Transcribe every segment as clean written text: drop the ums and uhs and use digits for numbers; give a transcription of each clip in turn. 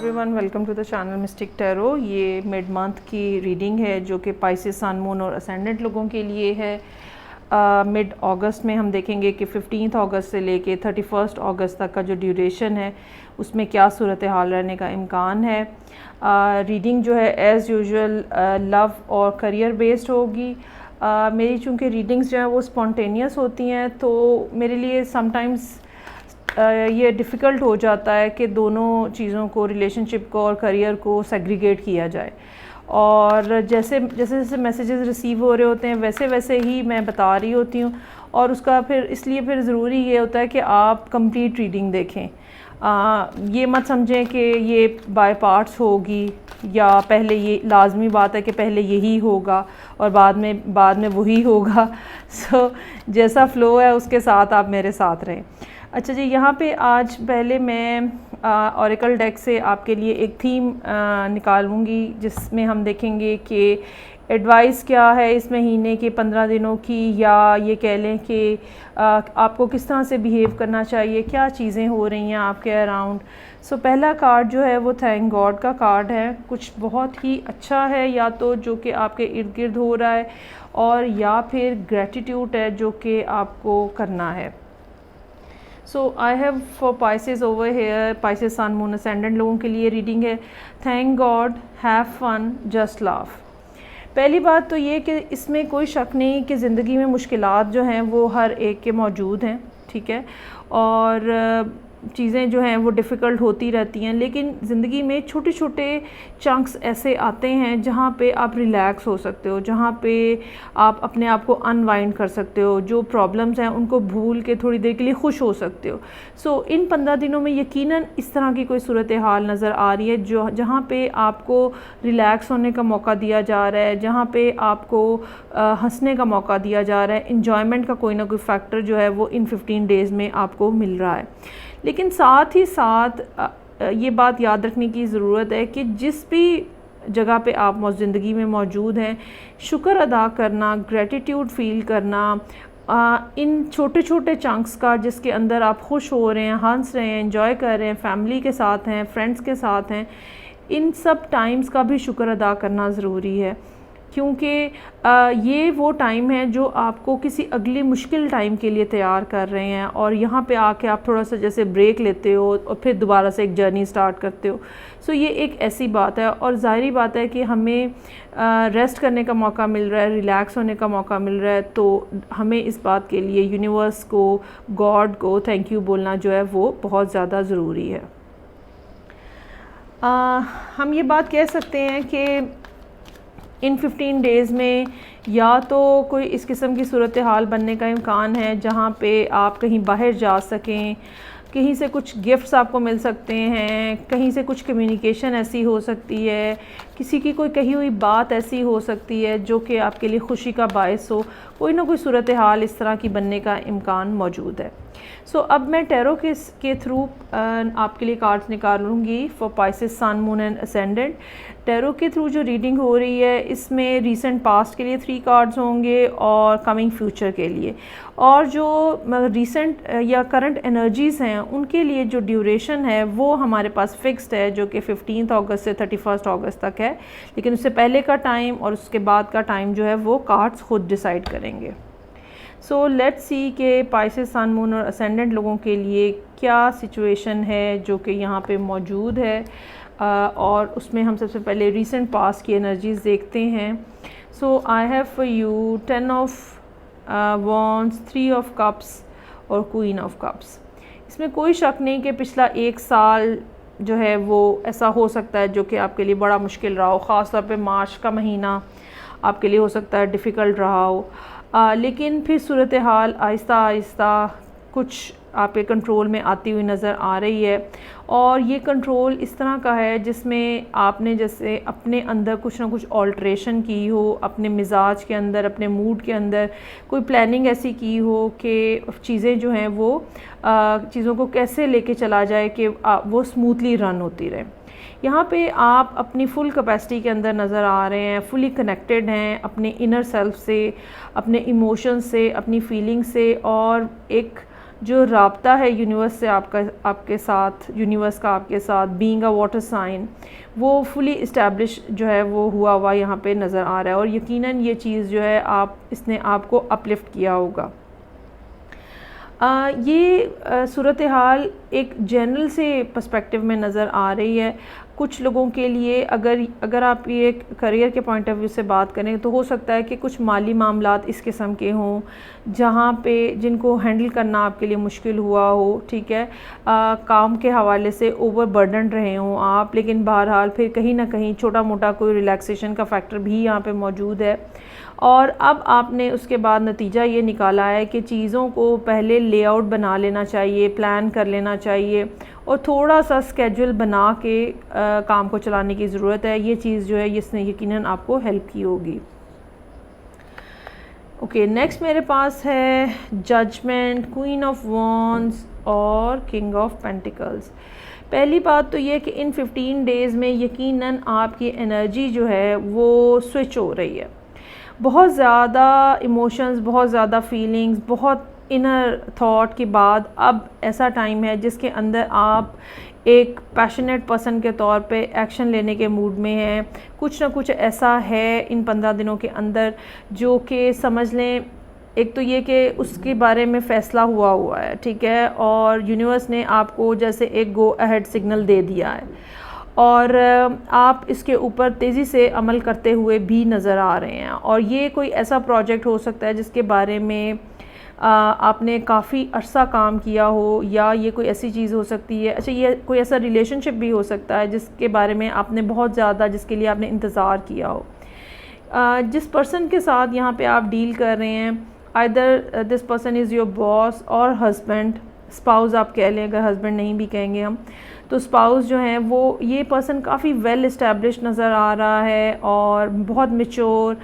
Everyone, welcome to the channel mystic tarot. ये mid month की reading है जो कि पाइसेस, सन, मून और असेंडेंट लोगों के लिए है। मिड अगस्त में हम देखेंगे कि 15 अगस्त से लेके 31 अगस्त तक का जो ड्यूरेशन है उसमें क्या सूरत हाल रहने का इम्कान है। रीडिंग जो है एज़ यूजुअल लव और करियर बेस्ड होगी। मेरी चूँकि रीडिंग्स जो हैं वो स्पॉन्टेनियस होती हैं तो मेरे लिए समटाइम्स ये डिफ़िकल्ट हो जाता है कि दोनों चीज़ों को, रिलेशनशिप को और करियर को सेग्रीगेट किया जाए। और जैसे जैसे मैसेजेस रिसीव हो रहे होते हैं वैसे वैसे ही मैं बता रही होती हूँ। और उसका फिर ज़रूरी ये होता है कि आप कंप्लीट रीडिंग देखें। ये मत समझें कि ये बाय पार्ट्स होगी या पहले ये लाजमी बात है कि पहले यही होगा और बाद में वही होगा। सो जैसा फ़्लो है उसके साथ आप मेरे साथ रहें। अच्छा जी, यहाँ पे आज पहले मैं ऑरेकल डेक से आपके लिए एक थीम निकालूंगी जिसमें हम देखेंगे कि एडवाइस क्या है इस महीने के 15 दिनों की, या ये कह लें कि आपको किस तरह से बिहेव करना चाहिए, क्या चीज़ें हो रही हैं आपके अराउंड। सो पहला कार्ड जो है वो थैंक गॉड का कार्ड है। कुछ बहुत ही अच्छा है या तो जो कि आपके इर्द गिर्द हो रहा है, और या फिर ग्रेटिट्यूड है जो कि आपको करना है। So I have for Pisces over here, Pisces sun moon ascendant लोगों के लिए रीडिंग है thank God, have fun, just laugh. पहली बात तो ये कि इसमें कोई शक नहीं कि ज़िंदगी में मुश्किलात जो हैं वो हर एक के मौजूद हैं, ठीक है, और चीज़ें जो हैं वो डिफ़िकल्ट होती रहती हैं, लेकिन ज़िंदगी में छोटे छोटे चंक्स ऐसे आते हैं जहाँ पे आप रिलैक्स हो सकते हो, जहाँ पे आप अपने आप को अनवाइंड कर सकते हो, जो प्रॉब्लम्स हैं उनको भूल के थोड़ी देर के लिए खुश हो सकते हो। सो इन 15 दिनों में यकीनन इस तरह की कोई सूरत हाल नज़र आ रही है जो जहाँ पे आपको रिलैक्स होने का मौका दिया जा रहा है, जहाँ पे आपको हंसने का मौका दिया जा रहा है। इन्जॉयमेंट का कोई ना कोई फैक्टर जो है वो इन 15 डेज़ में आपको मिल रहा है। लेकिन साथ ही साथ ये बात याद रखने की ज़रूरत है कि जिस भी जगह पे आप ज़िंदगी में मौजूद हैं, शुक्र अदा करना, ग्रेटिट्यूड फ़ील करना, इन छोटे छोटे चंक्स का जिसके अंदर आप खुश हो रहे हैं, हंस रहे हैं, एंजॉय कर रहे हैं, फैमिली के साथ हैं, फ्रेंड्स के साथ हैं, इन सब टाइम्स का भी शुक्र अदा करना ज़रूरी है। क्योंकि ये वो टाइम है जो आपको किसी अगली मुश्किल टाइम के लिए तैयार कर रहे हैं, और यहाँ पे आके आप थोड़ा सा जैसे ब्रेक लेते हो और फिर दोबारा से एक जर्नी स्टार्ट करते हो। सो ये एक ऐसी बात है, और ज़ाहिरी बात है कि हमें रेस्ट करने का मौका मिल रहा है, रिलैक्स होने का मौका मिल रहा है, तो हमें इस बात के लिए यूनिवर्स को, गॉड को थैंक यू बोलना जो है वो बहुत ज़्यादा ज़रूरी है। हम ये बात कह सकते हैं कि इन 15 डेज़ में या तो कोई इस किस्म की सूरत हाल बनने का इम्कान है जहाँ पे आप कहीं बाहर जा सकें, कहीं से कुछ गिफ्ट्स आपको मिल सकते हैं, कहीं से कुछ कम्युनिकेशन ऐसी हो सकती है, किसी की कोई कही हुई बात ऐसी हो सकती है जो कि आपके लिए खुशी का बायस हो। कोई ना कोई सूरत हाल इस तरह की बनने का इम्कान मौजूद है। सो अब मैं टैरो के थ्रू आपके लिए कार्ड्स निकालूंगी for Pisces, sun, moon and ascendant. Tarot के थ्रू जो रीडिंग हो रही है इसमें रीसेंट पास्ट के लिए 3 कार्ड्स होंगे और कमिंग फ्यूचर के लिए, और जो रीसेंट या करंट एनर्जीज़ हैं उनके लिए जो ड्यूरेशन है वो हमारे पास फिक्स्ड है जो कि 15 अगस्त से 31 अगस्त तक है। लेकिन उससे पहले का टाइम और उसके बाद का टाइम जो है वो कार्ड्स खुद डिसाइड करेंगे। सो लेट्स सी कि पाइसेस, सन, मून और असेंडेंट लोगों के लिए क्या सिचुएशन है जो कि यहाँ पे मौजूद है, और उसमें हम सबसे पहले रीसेंट पास्ट की एनर्जीज़ देखते हैं। So I have for you 10 of wands, 3 of cups और क्वीन ऑफ कप्स। इसमें कोई शक नहीं कि पिछला 1 साल जो है वो ऐसा हो सकता है जो कि आपके लिए बड़ा मुश्किल रहा हो। ख़ास तौर पे मार्च का महीना आपके लिए हो सकता है डिफ़िकल्ट रहा हो, लेकिन फिर सूरत हाल आहिस्ता आहिस्ता कुछ आपके कंट्रोल में आती हुई नज़र आ रही है। और ये कंट्रोल इस तरह का है जिसमें आपने जैसे अपने अंदर कुछ ना कुछ ऑल्ट्रेशन की हो, अपने मिजाज के अंदर, अपने मूड के अंदर कोई प्लानिंग ऐसी की हो कि चीज़ें जो हैं वो चीज़ों को कैसे लेके चला जाए कि वो स्मूथली रन होती रहे। यहाँ पे आप अपनी फुल कैपेसिटी के अंदर नज़र आ रहे हैं, फुली कनेक्टेड हैं अपने इनर सेल्फ से, अपने इमोशंस से, अपनी फीलिंग से, और एक जो राब्ता है यूनिवर्स से आपके साथ, यूनिवर्स का आपके साथ, बीइंग अ वाटर साइन, वो फुली इस्टेब्लिश जो है वो हुआ यहाँ पे नज़र आ रहा है। और यकीनन ये चीज़ जो है इसने आपको अपलिफ्ट किया होगा। ये सूरत हाल एक जनरल से पर्सपेक्टिव में नज़र आ रही है। कुछ लोगों के लिए अगर आप ये करियर के पॉइंट ऑफ व्यू से बात करें तो हो सकता है कि कुछ माली मामलात इस किस्म के हों जहाँ पे जिनको हैंडल करना आपके लिए मुश्किल हुआ हो, ठीक है, काम के हवाले से ओवरबर्डन रहे हों आप, लेकिन बहरहाल फिर कहीं ना कहीं छोटा मोटा कोई रिलैक्सेशन का फैक्टर भी यहाँ पे मौजूद है। और अब आपने उसके बाद नतीजा ये निकाला है कि चीज़ों को पहले लेआउट बना लेना चाहिए, प्लान कर लेना चाहिए और थोड़ा सा स्केड्यूल बना के काम को चलाने की ज़रूरत है। ये चीज़ जो है इसने यकीनन आपको हेल्प की होगी। ओके, नेक्स्ट मेरे पास है जजमेंट, क्वीन ऑफ वॉन्ड्स और किंग ऑफ पेंटिकल्स। पहली बात तो ये कि इन 15 डेज़ में यकीनन आपकी एनर्जी जो है वो स्विच हो रही है। बहुत ज़्यादा इमोशंस, बहुत ज़्यादा फीलिंग्स, बहुत इनर थॉट के बाद अब ऐसा टाइम है जिसके अंदर आप एक पैशनेट पर्सन के तौर पे एक्शन लेने के मूड में हैं। कुछ ना कुछ ऐसा है इन 15 दिनों के अंदर जो कि समझ लें, एक तो ये कि उसके बारे में फ़ैसला हुआ है, ठीक है, और यूनिवर्स ने आपको जैसे एक गो अहेड सिग्नल दे दिया है और आप इसके ऊपर तेज़ी से अमल करते हुए भी नज़र आ रहे हैं। और ये कोई ऐसा प्रोजेक्ट हो सकता है जिसके बारे में आपने काफ़ी अरसा काम किया हो, या ये कोई ऐसी चीज़ हो सकती है, अच्छा ये कोई ऐसा रिलेशनशिप भी हो सकता है जिसके बारे में आपने बहुत ज़्यादा, जिसके लिए आपने इंतज़ार किया हो। जिस पर्सन के साथ यहाँ पे आप डील कर रहे हैं, either this person is your boss और हस्बैंड, स्पाउस आप कह लें, अगर हस्बैंड नहीं भी कहेंगे हम, तो स्पाउस जो हैं वो, ये पर्सन काफ़ी वेल इस्टेब्लिश नज़र आ रहा है और बहुत मैच्योर,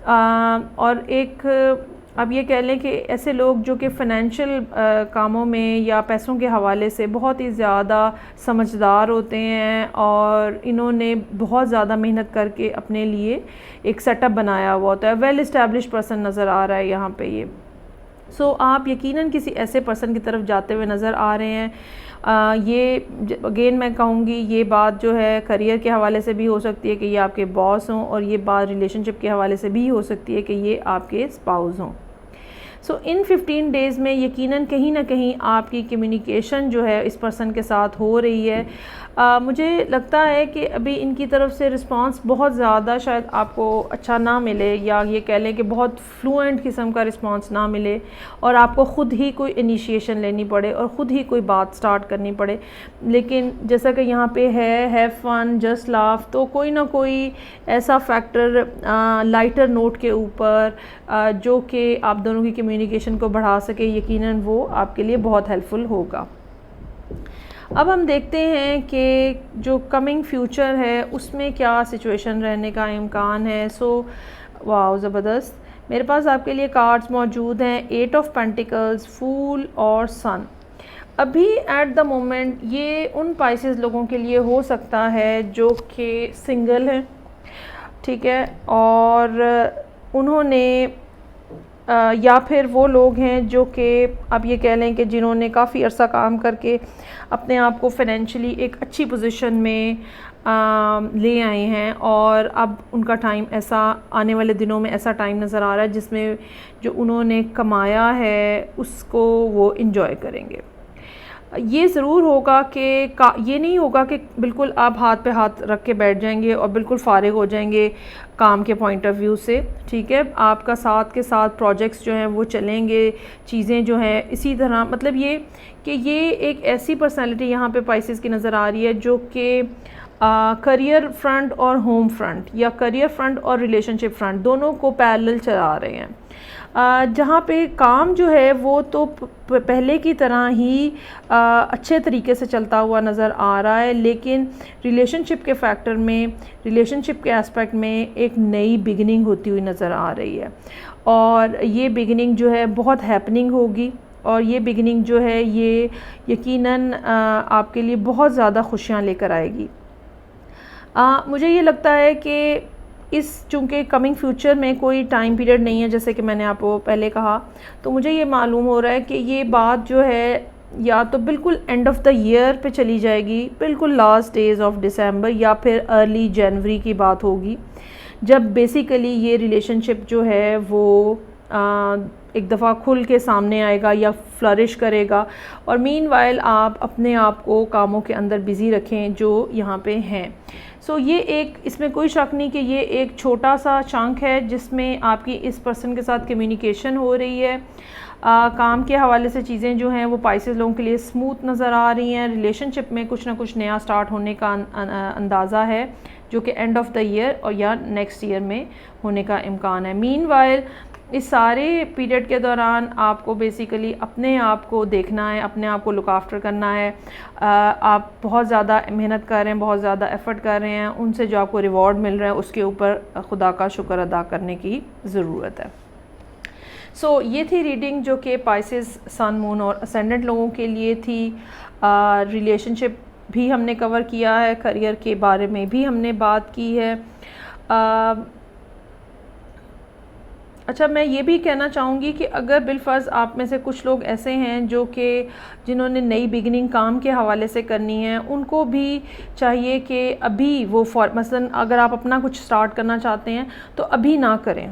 और एक अब ये कह लें कि ऐसे लोग जो कि फ़ाइनेंशियल कामों में या पैसों के हवाले से बहुत ही ज़्यादा समझदार होते हैं और इन्होंने बहुत ज़्यादा मेहनत करके अपने लिए एक सेटअप बनाया हुआ होता है। वेल इस्टेब्लिश पर्सन नज़र आ रहा है यहाँ पे ये। सो आप यकीनन किसी ऐसे पर्सन की तरफ जाते हुए नज़र आ रहे हैं। ये अगेन मैं कहूँगी, ये बात जो है करियर के हवाले से भी हो सकती है कि ये आपके बॉस हों, और ये बात रिलेशनशिप के हवाले से भी हो सकती है कि ये आपके स्पाउस हों। सो इन 15 डेज़ में यकीनन कहीं ना कहीं आपकी कम्युनिकेशन जो है इस पर्सन के साथ हो रही है। मुझे लगता है कि अभी इनकी तरफ से रिस्पांस बहुत ज़्यादा शायद आपको अच्छा ना मिले, या ये कह लें कि बहुत फ्लुएंट किस्म का रिस्पांस ना मिले और आपको ख़ुद ही कोई इनिशिएशन लेनी पड़े और ख़ुद ही कोई बात स्टार्ट करनी पड़े। लेकिन जैसा कि यहाँ पे है हैव फन, जस्ट लाफ, तो कोई ना कोई ऐसा फैक्टर लाइटर नोट के ऊपर जो कि आप दोनों की कम्युनिकेशन को बढ़ा सके, यकीनन वो आपके लिए बहुत हेल्पफुल होगा। अब हम देखते हैं कि जो कमिंग फ्यूचर है उसमें क्या सिचुएशन रहने का इम्कान है। सो वाह, ज़बरदस्त, मेरे पास आपके लिए कार्ड्स मौजूद हैं, 8 ऑफ पेंटिकल्स, फूल और सन। अभी एट द मोमेंट ये उन पाइसेस लोगों के लिए हो सकता है जो कि सिंगल हैं, ठीक है, और उन्होंने या फिर वो लोग हैं जो कि अब ये कह लें कि जिन्होंने काफ़ी अरसा काम करके अपने आप को फाइनेंशियली एक अच्छी पोजीशन में ले आए हैं, और अब उनका टाइम ऐसा, आने वाले दिनों में ऐसा टाइम नज़र आ रहा है जिसमें जो उन्होंने कमाया है उसको वो इन्जॉय करेंगे। ये ज़रूर होगा कि ये नहीं होगा कि बिल्कुल आप हाथ पे हाथ रख के बैठ जाएंगे और बिल्कुल फ़ारिग हो जाएंगे काम के पॉइंट ऑफ व्यू से, ठीक है। आपका साथ के साथ प्रोजेक्ट्स जो हैं वो चलेंगे, चीज़ें जो हैं इसी तरह, मतलब ये कि ये एक ऐसी पर्सनालिटी यहाँ पे पाइसेस की नज़र आ रही है जो कि करियर फ्रंट और होम फ्रंट, या करियर फ्रंट और रिलेशनशिप फ्रंट, दोनों को पैरेलल चला रहे हैं। जहाँ पे काम जो है वो तो पहले की तरह ही अच्छे तरीके से चलता हुआ नज़र आ रहा है, लेकिन रिलेशनशिप के फैक्टर में, रिलेशनशिप के एस्पेक्ट में एक नई बिगिनिंग होती हुई नज़र आ रही है, और ये बिगिनिंग जो है बहुत हैपनिंग होगी, और ये बिगिनिंग जो है ये यकीनन आपके लिए बहुत ज़्यादा खुशियाँ लेकर आएगी। मुझे ये लगता है कि इस चूँकि कमिंग फ्यूचर में कोई टाइम पीरियड नहीं है, जैसे कि मैंने आपको पहले कहा, तो मुझे ये मालूम हो रहा है कि ये बात जो है या तो बिल्कुल एंड ऑफ द ईयर पे चली जाएगी, बिल्कुल लास्ट डेज ऑफ दिसंबर, या फिर अर्ली जनवरी की बात होगी, जब बेसिकली ये रिलेशनशिप जो है वो एक दफ़ा खुल के सामने आएगा या फ्लरिश करेगा। और मीनवाइल आप अपने आप को कामों के अंदर बिज़ी रखें जो यहाँ पे हैं। सो ये एक, इसमें कोई शक नहीं कि ये एक छोटा सा चंक है जिसमें आपकी इस पर्सन के साथ कम्युनिकेशन हो रही है। काम के हवाले से चीज़ें जो हैं वो पाइसेस लोगों के लिए स्मूथ नज़र आ रही हैं। रिलेशनशिप में कुछ ना कुछ नया स्टार्ट होने का अंदाज़ा है, जो कि एंड ऑफ द ईयर और या नेक्स्ट ईयर में होने का इम्कान है। मीनवाइल इस सारे पीरियड के दौरान आपको बेसिकली अपने आप को देखना है, अपने आप को लुक आफ्टर करना है। आप बहुत ज़्यादा मेहनत कर रहे हैं, बहुत ज़्यादा एफ़र्ट कर रहे हैं, उनसे जो आपको रिवॉर्ड मिल रहा है उसके ऊपर खुदा का शुक्र अदा करने की ज़रूरत है। सो ये थी रीडिंग जो कि पाइसेस, सन, मून और असेंडेंट लोगों के लिए थी। रिलेशनशिप भी हमने कवर किया है, करियर के बारे में भी हमने बात की है। अच्छा, मैं ये भी कहना चाहूँगी कि अगर बिलफ़र्ज़ आप में से कुछ लोग ऐसे हैं जो कि जिन्होंने नई बिगिनिंग काम के हवाले से करनी है, उनको भी चाहिए कि अभी वो मसलन अगर आप अपना कुछ स्टार्ट करना चाहते हैं तो अभी ना करें।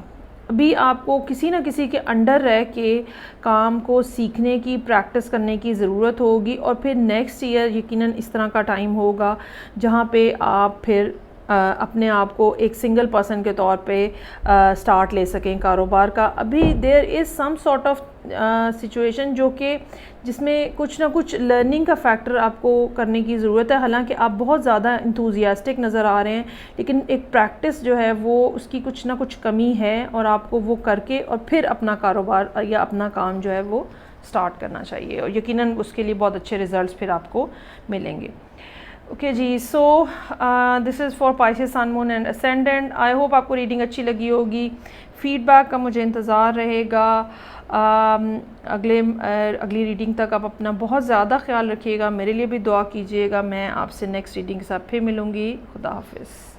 अभी आपको किसी न किसी के अंडर रह के काम को सीखने की, प्रैक्टिस करने की ज़रूरत होगी। और फिर नेक्स्ट ईयर यकीनन इस तरह का टाइम होगा जहाँ पे आप फिर अपने आप को एक सिंगल पर्सन के तौर पे स्टार्ट ले सकें कारोबार का। अभी there is some sort of situation जो कि जिसमें कुछ ना कुछ लर्निंग का फैक्टर आपको करने की ज़रूरत है। हालांकि आप बहुत ज़्यादा इंथुजियास्टिक नज़र आ रहे हैं, लेकिन एक प्रैक्टिस जो है वो उसकी कुछ ना कुछ कमी है और आपको वो करके और फिर अपना कारोबार या अपना काम जो है वो स्टार्ट करना चाहिए, और यकीनन उसके लिए बहुत अच्छे रिज़ल्ट्स फिर आपको मिलेंगे। ओके जी, so this is for Pisces, sun, moon and ascendant. I hope आपको रीडिंग अच्छी लगी होगी। फीडबैक का मुझे इंतज़ार रहेगा। अगली रीडिंग तक आप अपना बहुत ज़्यादा ख्याल रखिएगा, मेरे लिए भी दुआ कीजिएगा। मैं आपसे नेक्स्ट रीडिंग के साथ फिर मिलूँगी। खुदा हाफिज़।